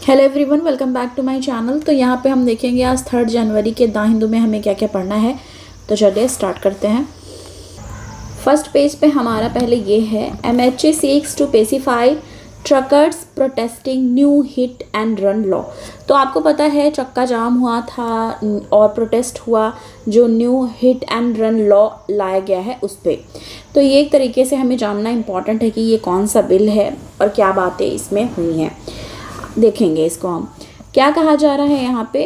Hello everyone, welcome back to my channel. तो यहाँ पे हम देखेंगे आज 3 जनवरी के द हिंदू में हमें क्या क्या पढ़ना है। तो चलिए स्टार्ट करते हैं। फर्स्ट पेज पे हमारा पहले ये है, MHA seeks to pacify truckers protesting new hit and run law. तो आपको पता है चक्का जाम हुआ था और प्रोटेस्ट हुआ जो new hit and run law लाया गया है उस पर। तो ये एक तरीके से हमें जानना इम्पॉर्टेंट है कि ये कौन सा बिल है और क्या बातें इसमें हुई हैं। देखेंगे इसको हम। क्या कहा जा रहा है यहाँ पे,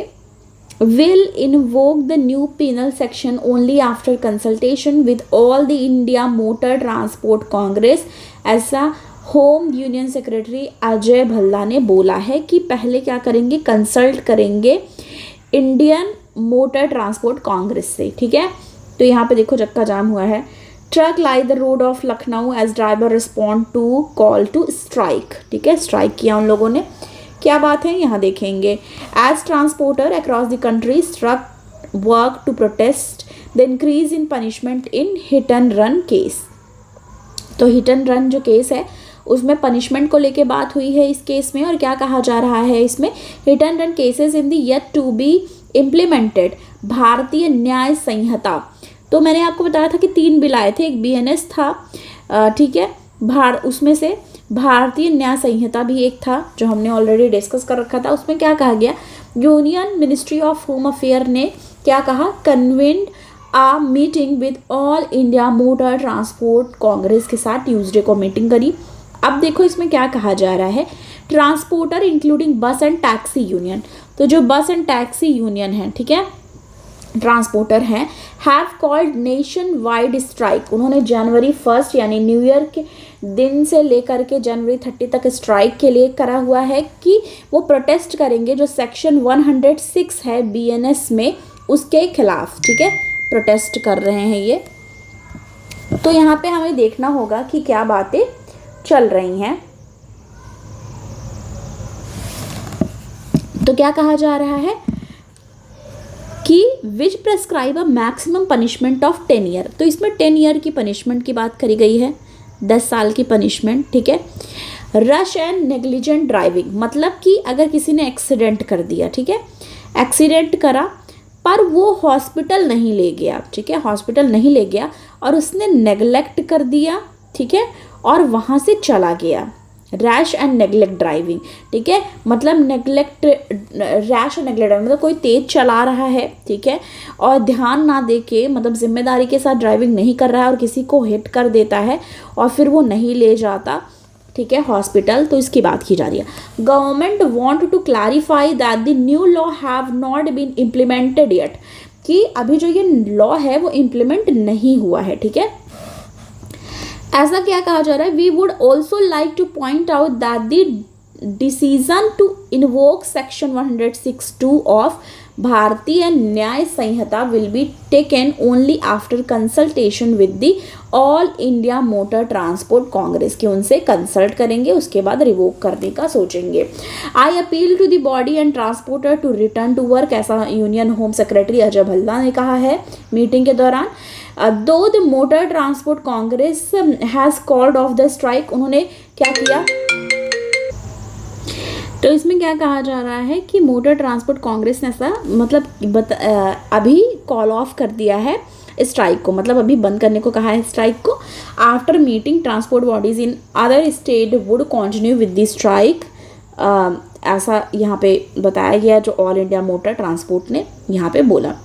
will invoke the new penal section only after consultation with all the India motor transport congress. ऐसा home union secretary Ajay Bhalla ने बोला है कि पहले क्या करेंगे, कंसल्ट करेंगे इंडियन मोटर ट्रांसपोर्ट कांग्रेस से। ठीक है, तो यहाँ पे देखो चक्का जाम हुआ है। Truck lie the road of Lucknow as driver respond to call to strike. ठीक है, स्ट्राइक किया उन लोगों ने। क्या बात है यहाँ देखेंगे, as transporter across the country truck work to protest the increase in punishment in hit and run case. तो हिट एंड रन जो केस है उसमें पनिशमेंट को लेके बात हुई है इस केस में। और क्या कहा जा रहा है इसमें, hit and run cases in the yet to be implemented Bharatiya Nyaya संहिता। तो मैंने आपको बताया था कि 3 बिल आए थे, एक BNS था, ठीक है, उसमें से भारतीय न्याय संहिता भी एक था जो हमने ऑलरेडी डिस्कस कर रखा था। उसमें क्या कहा गया, Union Ministry of Home Affair ने क्या कहा, convened a meeting with All India motor transport Congress के साथ ट्यूसडे को मीटिंग करी। अब देखो इसमें क्या कहा जा रहा है, ट्रांसपोर्टर इंक्लूडिंग बस एंड टैक्सी यूनियन। तो जो बस एंड टैक्सी यूनियन है, ठीक है, ट्रांसपोर्टर हैं, have called nation wide strike. उन्होंने जनवरी 1 यानी न्यू ईयर के दिन से लेकर के जनवरी 30 तक स्ट्राइक के लिए करा हुआ है कि वो प्रोटेस्ट करेंगे जो सेक्शन 106 है BNS में उसके खिलाफ। ठीक है, प्रोटेस्ट कर रहे हैं ये। तो यहाँ पे हमें देखना होगा कि क्या बातें चल रही हैं। तो क्या कहा जा रहा है कि which prescribe a maximum punishment of 10 year. तो इसमें 10 ईयर की पनिशमेंट की बात करी गई है, 10 साल की पनिशमेंट। ठीक है, रश एंड नेग्लिजेंट ड्राइविंग, मतलब कि अगर किसी ने एक्सीडेंट कर दिया, ठीक है, एक्सीडेंट करा पर वो हॉस्पिटल नहीं ले गया, ठीक है, हॉस्पिटल नहीं ले गया और उसने नेग्लेक्ट कर दिया, ठीक है, और वहाँ से चला गया। रैश एंड नेग्लेक्ट ड्राइविंग, ठीक है, मतलब नेग्लेक्ट, रैश और नेग्लेक्ट मतलब कोई तेज चला रहा है, ठीक है, और ध्यान ना दे के, मतलब जिम्मेदारी के साथ ड्राइविंग नहीं कर रहा है और किसी को हिट कर देता है और फिर वो नहीं ले जाता, ठीक है, हॉस्पिटल। तो इसकी बात की जा रही है। Government want to clarify that the new law have not been implemented yet, कि अभी जो ये लॉ है वो इम्प्लीमेंट नहीं हुआ है। ठीक है, ऐसा क्या कहा जा रहा है, we would also like to point out that the decision to invoke section 106(2) of Bharatiya Nyaya Sanhita will be taken only after consultation with the all India motor transport congress, की उनसे कंसल्ट करेंगे, उसके बाद रिवोक करने का सोचेंगे। I appeal to the body and transporter to return to work, ऐसा union home secretary Ajay Bhalla ने कहा है मीटिंग के दौरान। Though the motor transport congress has called off the strike, उन्होंने क्या किया, तो इसमें क्या कहा जा रहा है कि मोटर ट्रांसपोर्ट कांग्रेस ने ऐसा मतलब अभी कॉल ऑफ कर दिया है स्ट्राइक को, मतलब अभी बंद करने को कहा है स्ट्राइक को। After meeting transport bodies in other state would continue with the strike, ऐसा यहाँ पे बताया गया जो ऑल इंडिया मोटर ट्रांसपोर्ट ने यहाँ पे बोला।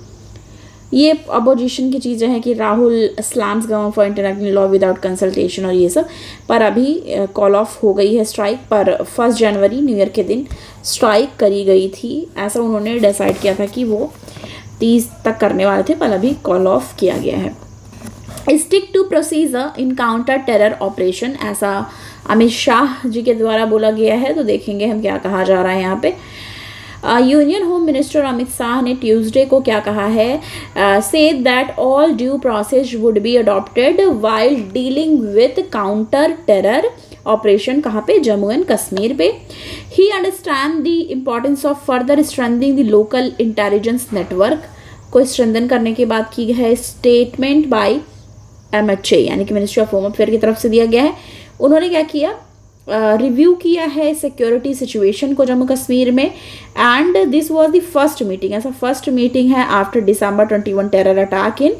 ये अपोजिशन की चीज़ें हैं कि Rahul slams government for international law without consultation और ये सब, पर अभी कॉल ऑफ हो गई है स्ट्राइक। पर 1 जनवरी न्यू ईयर के दिन स्ट्राइक करी गई थी, ऐसा उन्होंने डिसाइड किया था कि वो 30 तक करने वाले थे, पर अभी कॉल ऑफ किया गया है। Stick to procedure in counter terror operation, ऐसा अमित शाह जी के द्वारा बोला गया है। तो देखेंगे हम क्या कहा जा रहा है यहाँ पे। Union home minister Amit Shah ने ट्यूसडे को क्या कहा है, say that all due process would be adopted while dealing with counter terror operation, कहाँ पे, जम्मू एंड कश्मीर पे। ही understand the importance of further strengthening the local intelligence network, को स्ट्रेंथन करने की बात की है। स्टेटमेंट बाय MHA यानी कि मिनिस्ट्री ऑफ होम अफेयर की तरफ से दिया गया है। उन्होंने क्या किया, रिव्यू किया है सिक्योरिटी सिचुएशन को जम्मू कश्मीर में, and this was the first meeting, ऐसा फर्स्ट मीटिंग है after December 21 terror attack in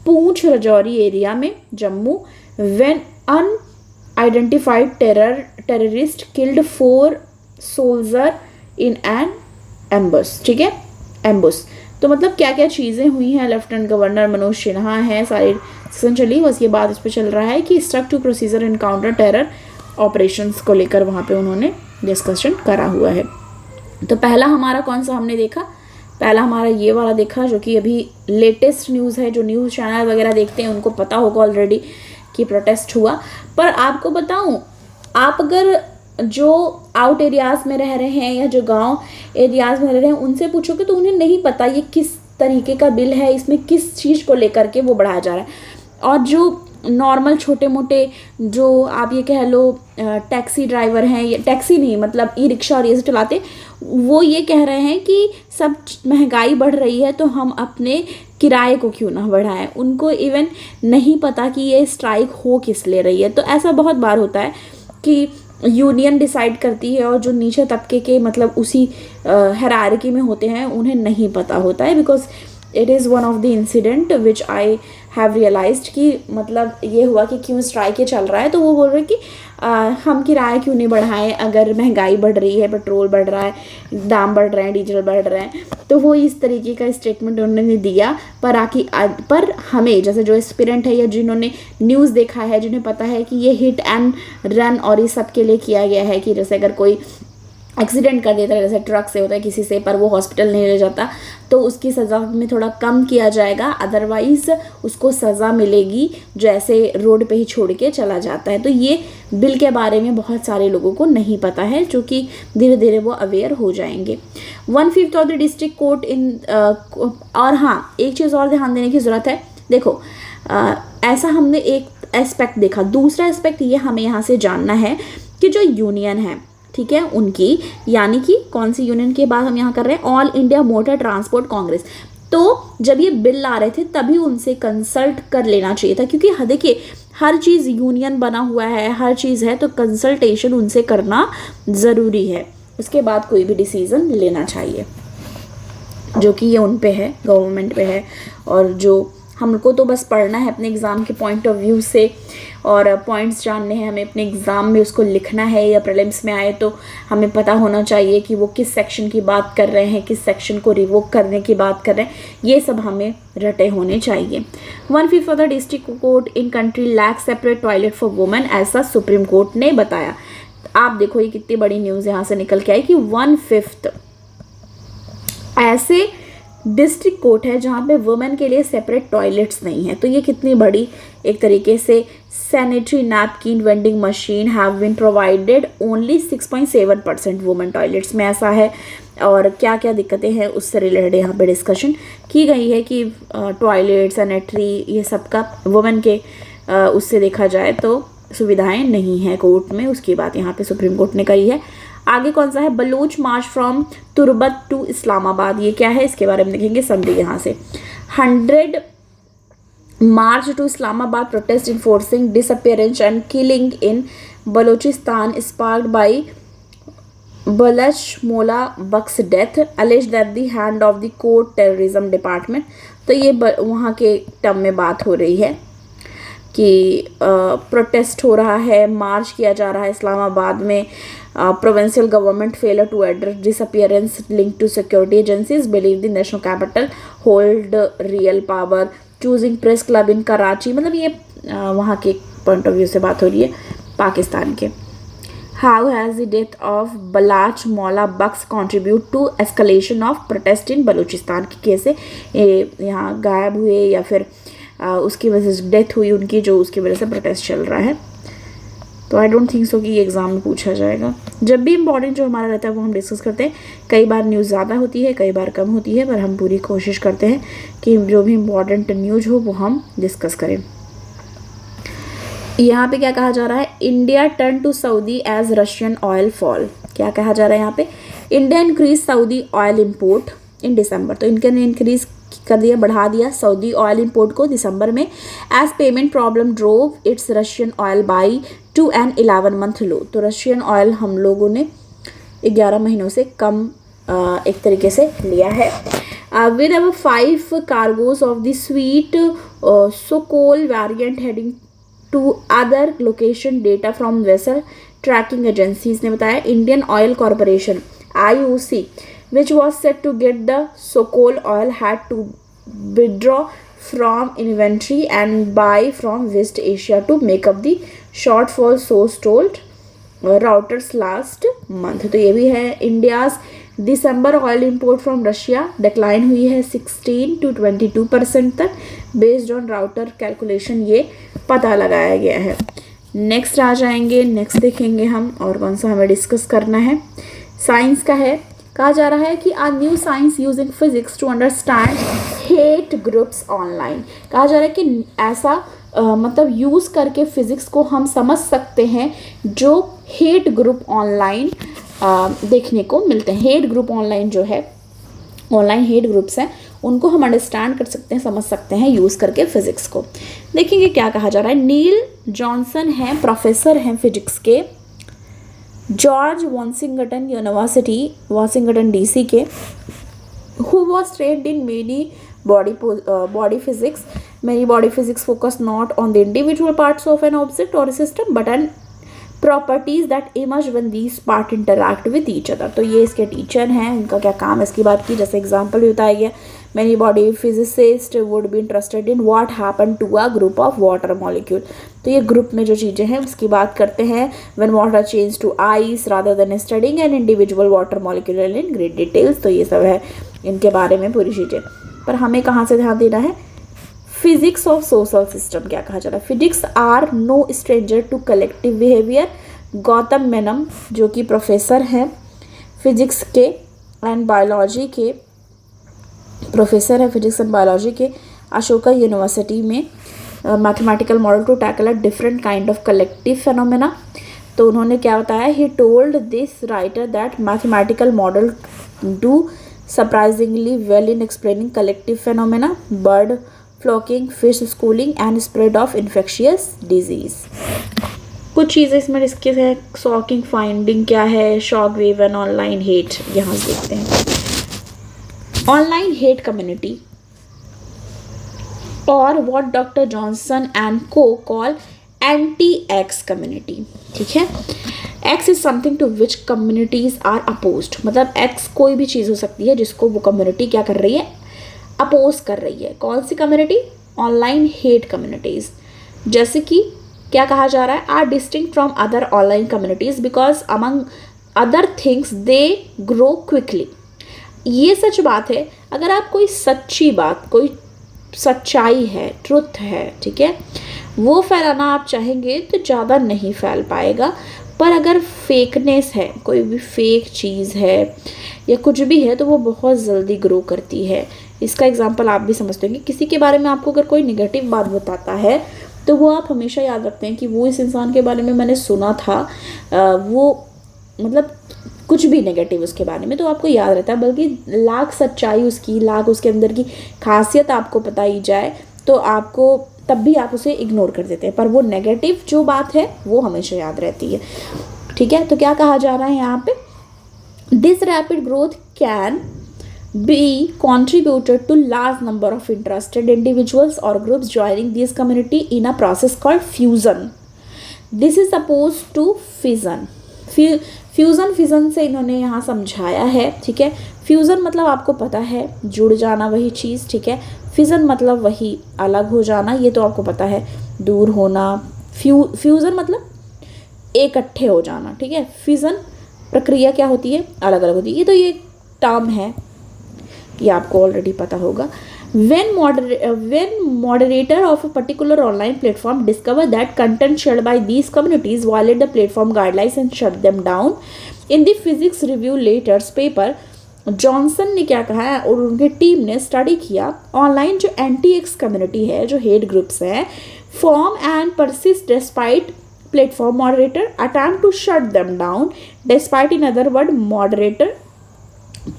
Poonch Rajouri area में Jammu, when unidentified terrorist killed 4 soldier in an ambush. ठीक है, एम्बुस। तो मतलब क्या क्या चीज़ें हुई हैं, लेफ्टिनेंट गवर्नर मनोज सिन्हा हैं, सारी सेशन चली, बस ये बात इस पर चल रहा है कि struck to procedure in counter terror operations को लेकर वहाँ पे उन्होंने डिस्कशन करा हुआ है। तो पहला हमारा कौन सा हमने देखा, पहला हमारा ये वाला देखा जो कि अभी लेटेस्ट न्यूज़ है, जो न्यूज़ चैनल वगैरह देखते हैं उनको पता होगा ऑलरेडी कि प्रोटेस्ट हुआ। पर आपको बताऊँ, आप अगर जो आउट एरियाज़ में रह रहे हैं या जो गांव एरियाज़ में रह रहे हैं उनसे पूछोगे तो उन्हें नहीं पता ये किस तरीके का बिल है, इसमें किस चीज़ को लेकर के वो बढ़ाया जा रहा है। और जो नॉर्मल छोटे मोटे जो आप ये कह लो टैक्सी ड्राइवर हैं, या टैक्सी नहीं मतलब ई रिक्शा और ये सब चलाते, वो ये कह रहे हैं कि सब महंगाई बढ़ रही है तो हम अपने किराए को क्यों ना बढ़ाएं। उनको इवन नहीं पता कि ये स्ट्राइक हो किस ले रही है। तो ऐसा बहुत बार होता है कि यूनियन डिसाइड करती है और जो नीचे तबके के मतलब उसी हायरार्की में होते हैं उन्हें नहीं पता होता है, because it is one of the incident which I have realised कि मतलब ये हुआ कि क्यों स्ट्राइक ये चल रहा है। तो वो बोल रहे कि हम किराया क्यों नहीं बढ़ाएं अगर महंगाई बढ़ रही है, पेट्रोल बढ़ रहा है, दाम बढ़ रहे हैं, डीजल बढ़ रहे हैं। तो वो इस तरीके का स्टेटमेंट उन्होंने दिया। पर हमें जैसे जो एस्पिरेंट है या जिन्होंने न्यूज़ देखा है, जिन्हें पता है कि ये हिट एंड रन और ये सब के लिए किया गया है कि जैसे अगर कोई एक्सीडेंट कर देता है, जैसे ट्रक से होता है किसी से, पर वो हॉस्पिटल नहीं ले जाता, तो उसकी सज़ा में थोड़ा कम किया जाएगा, अदरवाइज़ उसको सज़ा मिलेगी जो ऐसे रोड पे ही छोड़ के चला जाता है। तो ये बिल के बारे में बहुत सारे लोगों को नहीं पता है, जो कि धीरे धीरे वो अवेयर हो जाएंगे। 1/5 ऑफ द डिस्ट्रिक्ट कोर्ट इन और हाँ, एक चीज़ और ध्यान देने की ज़रूरत है। देखो ऐसा हमने एक एस्पेक्ट देखा, दूसरा एस्पेक्ट ये हमें यहाँ से जानना है कि जो यूनियन है, ठीक है, उनकी, यानी कि कौन सी यूनियन की बात हम यहाँ कर रहे हैं, all India motor transport Congress. तो जब ये बिल ला रहे थे तभी उनसे कंसल्ट कर लेना चाहिए था, क्योंकि देखिए हर चीज़ यूनियन बना हुआ है, हर चीज़ है, तो कंसल्टेशन उनसे करना ज़रूरी है, उसके बाद कोई भी डिसीज़न लेना चाहिए, जो कि ये उन पे है, गवर्नमेंट पे है। और जो हमको तो बस पढ़ना है अपने एग्ज़ाम के पॉइंट ऑफ व्यू से, और पॉइंट्स जानने हैं हमें, अपने एग्ज़ाम में उसको लिखना है, या प्रीलिम्स में आए तो हमें पता होना चाहिए कि वो किस सेक्शन की बात कर रहे हैं, किस सेक्शन को रिवोक करने की बात कर रहे हैं, ये सब हमें रटे होने चाहिए। 1/5 of the district court in country lack separate toilet for women, ऐसा सुप्रीम कोर्ट ने बताया। आप देखो ये कितनी बड़ी न्यूज़ यहाँ से निकल के आई कि 1/5 ऐसे डिस्ट्रिक्ट कोर्ट है जहाँ पे वुमेन के लिए सेपरेट टॉयलेट्स नहीं है। तो ये कितनी बड़ी एक तरीके से sanitary napkin vending machine have been provided only 6.7% women toilets में, ऐसा है। और क्या क्या दिक्कतें हैं उससे रिलेटेड यहाँ पे डिस्कशन की गई है कि टॉयलेट, सैनिटरी, ये सब का वुमेन के उससे देखा जाए तो सुविधाएं नहीं हैं कोर्ट में, उसकी बात यहाँ पे सुप्रीम कोर्ट ने कही है। आगे कौन सा है, बलूच मार्च फ्रॉम तुर्बत टू इस्लामाबाद, ये क्या है इसके बारे में देखेंगे समरी यहाँ से। 100 march to Islamabad protest enforcing disappearance and killing in Balochistan sparked by Balach Maula Bakhsh death allege that the hand of the court terrorism department. तो ये वहाँ के टर्म में बात हो रही है कि प्रोटेस्ट हो रहा है, मार्च किया जा रहा है इस्लामाबाद में। Provincial government failure to address disappearance link to security agencies, believe the national capital hold real power, choosing press club in Karachi. मतलब ये वहाँ के पॉइंट ऑफ व्यू से बात हो रही है पाकिस्तान के। How has the death of Balach Maula Bakhsh contribute to escalation of protest in Balochistan, की कैसे यहाँ गायब हुए या फिर उसकी वजह से डेथ हुई उनकी, जो उसकी वजह से प्रोटेस्ट चल रहा है। तो आई डोंट थिंक सो कि ये एग्ज़ाम में पूछा जाएगा। जब भी इम्पॉर्टेंट जो हमारा रहता है वो हम डिस्कस करते हैं। कई बार न्यूज़ ज़्यादा होती है, कई बार कम होती है, पर हम पूरी कोशिश करते हैं कि जो भी इम्पॉर्टेंट न्यूज़ हो वो हम डिस्कस करें। यहाँ पे क्या कहा जा रहा है, India turn to Saudi as Russian oil fall. क्या कहा जा रहा है यहाँ पे, India increase Saudi oil import in December. तो इनके ने इंक्रीज कर दिया, बढ़ा दिया सऊदी ऑयल इंपोर्ट को दिसंबर में, as payment problem drove its Russian oil buy to an 11 month low. तो रशियन ऑयल हम लोगों ने 11 महीनों से कम एक तरीके से लिया है। With our 5 cargoes of the sweet Sokol variant heading to other location, data from vessel tracking agencies ने बताया। Indian Oil Corporation IOC which was set to get the Sokol oil had to withdraw from inventory and buy from West Asia to make up the shortfall, so told Reuters last month। तो ये भी है। India's December oil import from Russia decline हुई है 16 to 22% तक, based on router calculation ये पता लगाया गया है। नेक्स्ट आ जाएंगे, नेक्स्ट देखेंगे हम और कौन सा हमें डिस्कस करना है। साइंस का है, कहा जा रहा है कि a new science using physics to understand hate groups online. कहा जा रहा है कि ऐसा मतलब यूज़ करके फिजिक्स को हम समझ सकते हैं जो हेट ग्रुप ऑनलाइन देखने को मिलते हैं। हेट ग्रुप ऑनलाइन जो है, ऑनलाइन हेट ग्रुप्स हैं, उनको हम अंडरस्टैंड कर सकते हैं, समझ सकते हैं यूज़ करके फिजिक्स को। देखेंगे क्या कहा जा रहा है। नील जॉनसन हैं, प्रोफेसर हैं फिजिक्स के George Washington university Washington DC के, who was trained in many body physics. Many body physics focus not on the individual parts of an object or a system but on properties that emerge when these parts interact with each other। तो ये इसके teacher हैं, उनका क्या काम है इसकी बात की। जैसे एग्जाम्पल भी बताया गया, many body physicists would be interested in what happened to a group of water molecule। तो ये ग्रुप में जो चीज़ें हैं उसकी बात करते हैं। when water changes to ice rather than studying an individual water molecule in great details। तो ये सब है इनके बारे में पूरी चीज़ें। पर हमें कहाँ से ध्यान देना है, फिजिक्स ऑफ सोशल सिस्टम क्या कहा जा रहा है। Physics are no stranger to collective behaviour. Gautam Menon जो कि प्रोफेसर हैं फिजिक्स के एंड बायोलॉजी के, प्रोफेसर है फिजिक्स एंड बायोलॉजी के अशोका यूनिवर्सिटी में, mathematical model to tackle a different kind of collective phenomena. तो उन्होंने क्या बताया, he told this writer that mathematical model do surprisingly well in explaining collective phenomena, bird flocking, fish schooling and spread of infectious disease. कुछ चीज़ें इसमें discuss है। Shocking finding क्या है, shock wave and online hate, यहाँ से देखते हैं। ऑनलाइन हेट कम्युनिटी और व्हाट डॉक्टर जॉनसन एंड को कॉल एंटी-एक्स कम्युनिटी। ठीक है, X is something to which communities are opposed. मतलब एक्स कोई भी चीज़ हो सकती है जिसको वो कम्युनिटी क्या कर रही है, अपोज कर रही है। कौन सी कम्युनिटी, ऑनलाइन हेट कम्युनिटीज। जैसे कि क्या कहा जा रहा है, are distinct from other online communities because among other things they grow quickly. ये सच बात है। अगर आप कोई सच्ची बात, कोई सच्चाई है, ट्रुथ है, ठीक है, वो फैलाना आप चाहेंगे तो ज़्यादा नहीं फैल पाएगा। पर अगर फेकनेस है, कोई भी फेक चीज़ है या कुछ भी है, तो वो बहुत जल्दी ग्रो करती है। इसका एग्जांपल आप भी समझते होंगे, किसी के बारे में आपको अगर कोई नेगेटिव बात बताता है तो वो आप हमेशा याद रखते हैं कि वो इस इंसान के बारे में मैंने सुना था, वो मतलब कुछ भी नेगेटिव उसके बारे में तो आपको याद रहता है। बल्कि लाख सच्चाई उसकी, लाख उसके अंदर की खासियत आपको बताई जाए तो आपको तब भी आप उसे इग्नोर कर देते हैं, पर वो नेगेटिव जो बात है वो हमेशा याद रहती है। ठीक है, तो क्या कहा जा रहा है यहाँ पे, this rapid growth can be contributed to large number of interested individuals or groups joining this community in a process called fusion. This is opposed to fission. Fusion से इन्होंने यहाँ समझाया है। ठीक है, फ्यूज़न मतलब आपको पता है जुड़ जाना वही चीज़, ठीक है। फिज़न मतलब वही अलग हो जाना, ये तो आपको पता है, दूर होना। फ्यूज़न मतलब इकट्ठे हो जाना, ठीक है। फिज़न प्रक्रिया क्या होती है, अलग अलग होती है। ये तो ये टर्म है, ये आपको ऑलरेडी पता होगा। when moderator of a particular online platform discover that content shared by these communities violate the platform guidelines and shut them down, in the physics review latest paper Johnson ने क्या कहा है और उनकी टीम ने study किया, online जो anti-x community है, जो हेट ग्रुप्स हैं, form and persist despite platform moderator attempt to shut them down despite, in other word, moderator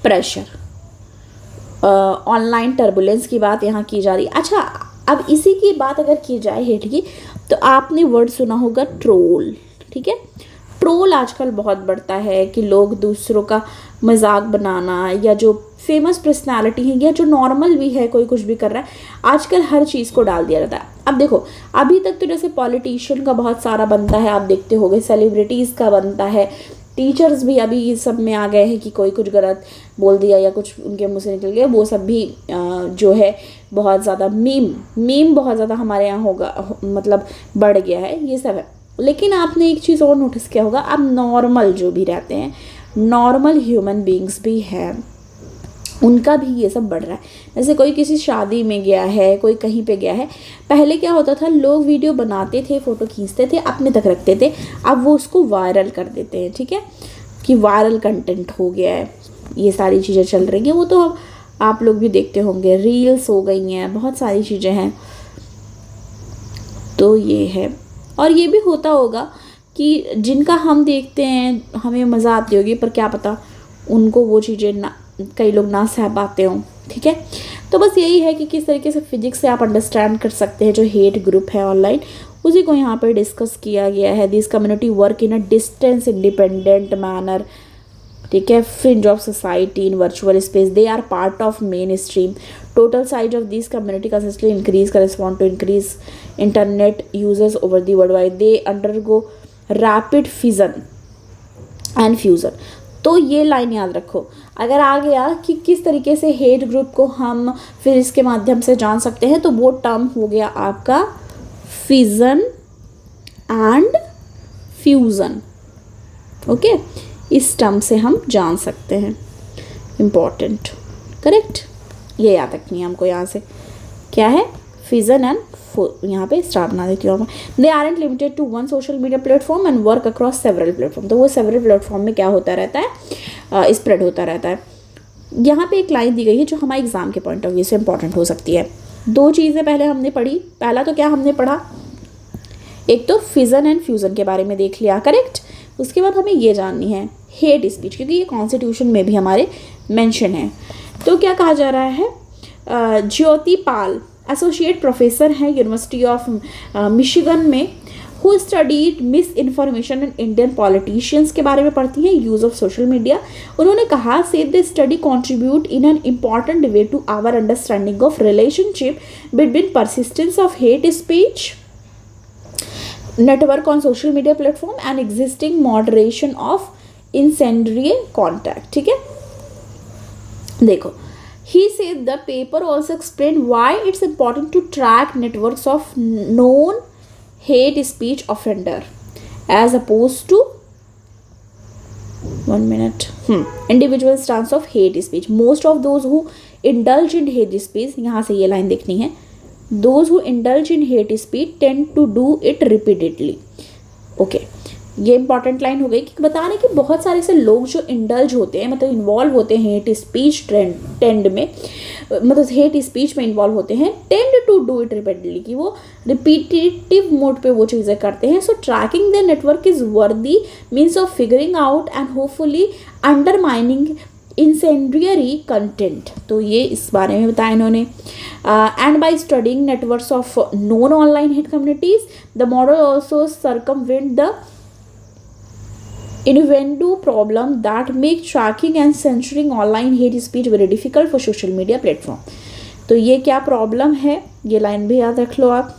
pressure. Online turbulence की बात यहाँ की जा रही है। अच्छा, अब इसी की बात अगर की जाए हेट की, तो आपने वर्ड सुना होगा ट्रोल। ठीक है, ट्रोल आजकल बहुत बढ़ता है कि लोग दूसरों का मजाक बनाना, या जो फेमस पर्सनालिटी है या जो नॉर्मल भी है, कोई कुछ भी कर रहा है, आजकल हर चीज़ को डाल दिया जाता है। अब देखो, अभी तक तो जैसे पॉलिटिशियन का बहुत सारा बनता है, आप देखते होंगे, सेलिब्रिटीज़ का बनता है, टीचर्स भी अभी ये सब में आ गए हैं कि कोई कुछ गलत बोल दिया या कुछ उनके मुंह से निकल गया, वो सब भी जो है बहुत ज़्यादा मीम बहुत ज़्यादा हमारे यहाँ होगा, मतलब बढ़ गया है, ये सब है। लेकिन आपने एक चीज़ और नोटिस किया होगा, अब नॉर्मल जो भी रहते हैं, नॉर्मल ह्यूमन बींग्स भी हैं, उनका भी ये सब बढ़ रहा है। जैसे कोई किसी शादी में गया है, कोई कहीं पे गया है, पहले क्या होता था, लोग वीडियो बनाते थे, फ़ोटो खींचते थे, अपने तक रखते थे, अब वो उसको वायरल कर देते हैं। ठीक है, कि वायरल कंटेंट हो गया है, ये सारी चीज़ें चल रही हैं, वो तो आप लोग भी देखते होंगे, रील्स हो गई हैं, बहुत सारी चीज़ें हैं। तो ये है, और ये भी होता होगा कि जिनका हम देखते हैं हमें मज़ा आती होगी, पर क्या पता उनको वो चीज़ें ना, कई लोग ना सह पाते हों। ठीक है, तो बस यही है कि किस तरीके से फिजिक्स से आप अंडरस्टैंड कर सकते हैं जो हेट ग्रुप है ऑनलाइन, उसी को यहाँ पर डिस्कस किया गया है। This community work in a distance independent manner. ठीक है, fringe of society in virtual space, they are part of mainstream. Total size of this community consistently increase correspond to increase internet users over the world wide. They undergo rapid fission and fusion. तो ये line याद रखो, अगर आ गया कि किस तरीके से हेट ग्रुप को हम फिर इसके माध्यम से जान सकते हैं, तो वो टर्म हो गया आपका फिजन एंड फ्यूज़न। ओके, इस टर्म से हम जान सकते हैं, इम्पॉर्टेंट, करेक्ट, ये याद रखनी है हमको। यहाँ से क्या है, फिजन एंड, यहाँ पे स्टार बना देती हूँ। They aren't limited to one social media platform and work across several platform. तो वो सेवरल प्लेटफॉर्म में क्या होता रहता है, स्प्रेड होता रहता है। यहाँ पे एक लाइन दी गई है जो हमारे एग्जाम के पॉइंट ऑफ व्यू से इंपॉर्टेंट हो सकती है। दो चीज़ें पहले हमने पढ़ी, पहला तो क्या हमने पढ़ा, एक तो फिजन एंड फ्यूज़न के बारे में देख लिया, करेक्ट। उसके बाद हमें ये जाननी है हेट स्पीच, क्योंकि ये कॉन्स्टिट्यूशन में भी हमारे मेंशन है। तो क्या कहा जा रहा है, ज्योति पाल एसोसिएट प्रोफेसर हैं यूनिवर्सिटी ऑफ मिशिगन में, who studied miss information and Indian politicians के बारे में पढ़ती हैं, यूज़ ऑफ सोशल मीडिया। उन्होंने कहा, said the study contribute in an important way to our understanding of relationship between persistence of hate speech network on social media platform and existing moderation of incendiary contact. ठीक है, देखो, he said the paper also explained why it's important to track networks of known hate speech offender as opposed to individual stance of hate speech. Most of those who indulge in hate speech, यहाँ से ये line देखनी है, those who indulge in hate speech tend to do it repeatedly. Okay, ये important line हो गई कि बता रहे कि बहुत सारे ऐसे लोग जो इंडल्ज होते हैं, मतलब इन्वॉल्व होते हैं हेट स्पीच ट्रेंड में, मतलब हेट स्पीच में इन्वॉल्व होते हैं, tend to do it repeatedly, कि वो रिपीटेटिव मोड पे वो चीज़ें करते हैं। So tracking the network is worthy means of figuring out and hopefully undermining incendiary content. तो ये इस बारे में बताया इन्होंने। And by studying networks of known online hate communities, the model also circumvent the innuendo problem that make tracking and censoring online hate speech very difficult for social media platform. तो ये क्या प्रॉब्लम है, ये line भी याद रख लो आप।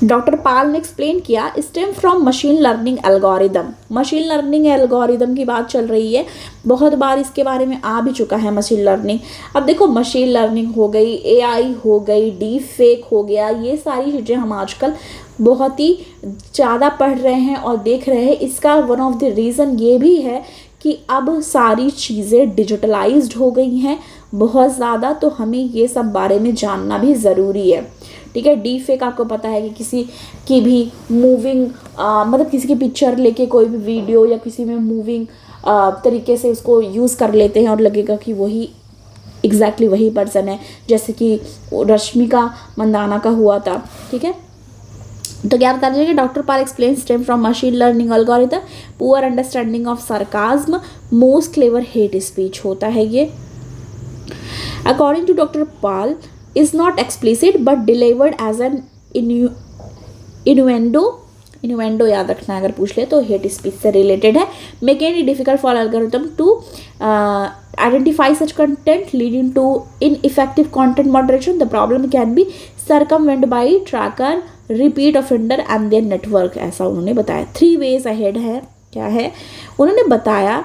Doctor पाल ने एक्सप्लेन किया, stem from machine learning algorithm. Machine learning algorithm की बात चल रही है, बहुत बार इसके बारे में आ भी चुका है मशीन लर्निंग। अब देखो, मशीन लर्निंग हो गई, एआई हो गई, डीप फेक हो गया, ये सारी चीज़ें हम आजकल बहुत ही ज़्यादा पढ़ रहे हैं और देख रहे हैं। इसका वन ऑफ द रीज़न ये भी है कि अब सारी चीज़ें डिजिटलाइज्ड हो गई हैं बहुत ज़्यादा, तो हमें ये सब बारे में जानना भी ज़रूरी है। ठीक है, डीप फेक आपको पता है कि किसी की भी मूविंग मतलब किसी की पिक्चर लेके कोई भी वीडियो या किसी में मूविंग तरीके से उसको यूज़ कर लेते हैं और लगेगा कि वही एग्जैक्टली वही पर्सन है, जैसे कि रश्मिका मंदाना का हुआ था। ठीक है, तो क्या बता दीजिए, doctor Pal explain stem from machine learning algorithm, poor understanding of sarcasm, most clever hate speech होता है ये। According to doctor Pal is not explicit but delivered as an innuendo याद रखना है अगर पूछ ले तो हेट स्पीच से रिलेटेड है, making it difficult for algorithm to identify such content leading to ineffective content moderation. The problem can be circumvent by tracker, repeat offender and their network. ऐसा उन्होंने बताया. 3 ways अहेड है. क्या है उन्होंने बताया,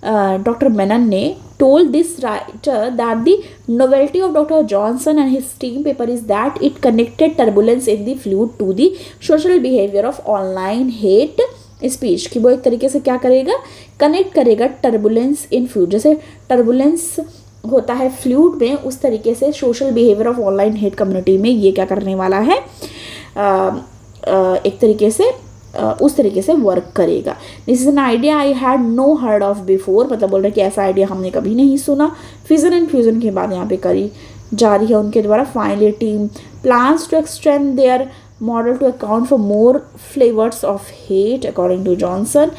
डॉक्टर मेनन ने told this writer that the novelty of Dr. Johnson and his team paper is that it connected turbulence in the fluid to the social behavior of online hate speech. कि वो एक तरीके से क्या करेगा, कनेक्ट करेगा turbulence इन fluid. जैसे turbulence होता है फ्लूइड में, उस तरीके से social behaviour of online hate community में ये क्या करने वाला है, एक तरीके से उस तरीके से वर्क करेगा. This is an idea I had no heard of before. मतलब बोल रहे कि ऐसा आइडिया हमने कभी नहीं सुना. फिजन एंड फ्यूजन की बात यहाँ पे करी जा रही है उनके द्वारा. Finally team plans to extend their model to account for more flavours of hate according to Johnson.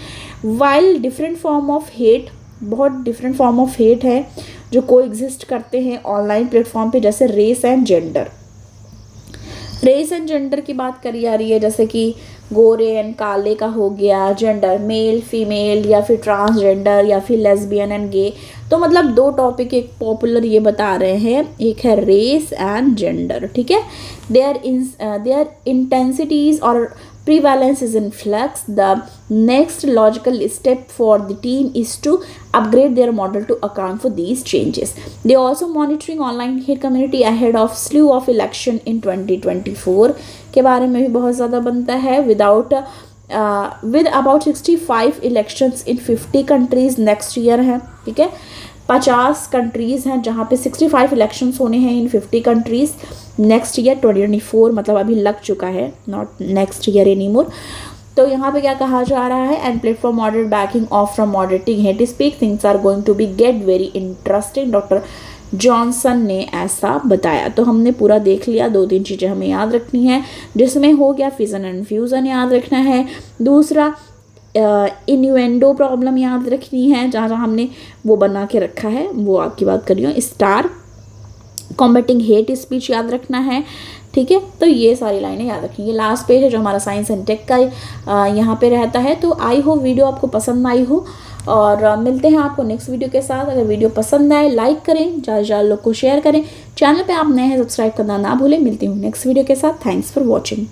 While different form of hate, बहुत डिफरेंट फॉर्म ऑफ हेट है जो को एग्जिस्ट करते हैं ऑनलाइन प्लेटफॉर्म पे, जैसे race and gender. Race and gender की बात करी जा रही है, जैसे कि गोरे एंड काले का हो गया, जेंडर मेल फीमेल, या फिर ट्रांसजेंडर, या फिर लेस्बियन एंड गे. तो मतलब 2 टॉपिक एक पॉपुलर ये बता रहे हैं, एक है रेस एंड जेंडर. ठीक है. देयर इंटेंसिटीज और prevalence is in flux. The next logical step for the team is to upgrade their model to account for these changes. They are also monitoring online hate community ahead of slew of election in 2024 के बारे में भी बहुत ज़्यादा बनता है. with about 65 elections in 50 countries next year है. ठीक है. 50 कंट्रीज़ हैं जहाँ पे 65 इलेक्शंस होने हैं इन 50 कंट्रीज़ नेक्स्ट ईयर 2024. मतलब अभी लग चुका है, not next year any more. तो यहाँ पे क्या कहा जा रहा है, and platform moderate backing off from moderating hate speak, things are going to be get very interesting. Doctor Johnson ने ऐसा बताया. तो हमने पूरा देख लिया. 2-3 चीज़ें हमें याद रखनी है, जिसमें हो गया फिजन एंड फ्यूज़न याद रखना है. दूसरा इन्वेंडो प्रॉब्लम याद रखनी है, जहाँ जहाँ हमने वो बना के रखा है वो आपकी बात कर रही हूँ. स्टार कॉम्बैटिंग हेट स्पीच याद रखना है. ठीक है. तो ये सारी लाइनें याद रखनी. ये लास्ट पेज है जो हमारा साइंस एंड टेक का यहाँ पे रहता है. तो आई होप वीडियो आपको पसंद आई हो, और मिलते हैं आपको नेक्स्ट वीडियो के साथ. अगर वीडियो पसंद आए लाइक करें, ज़्यादा लोग को शेयर करें. चैनल पे आप नए हैं सब्सक्राइब करना ना भूलें. मिलती हूँ नेक्स्ट वीडियो के साथ. Thanks for watching.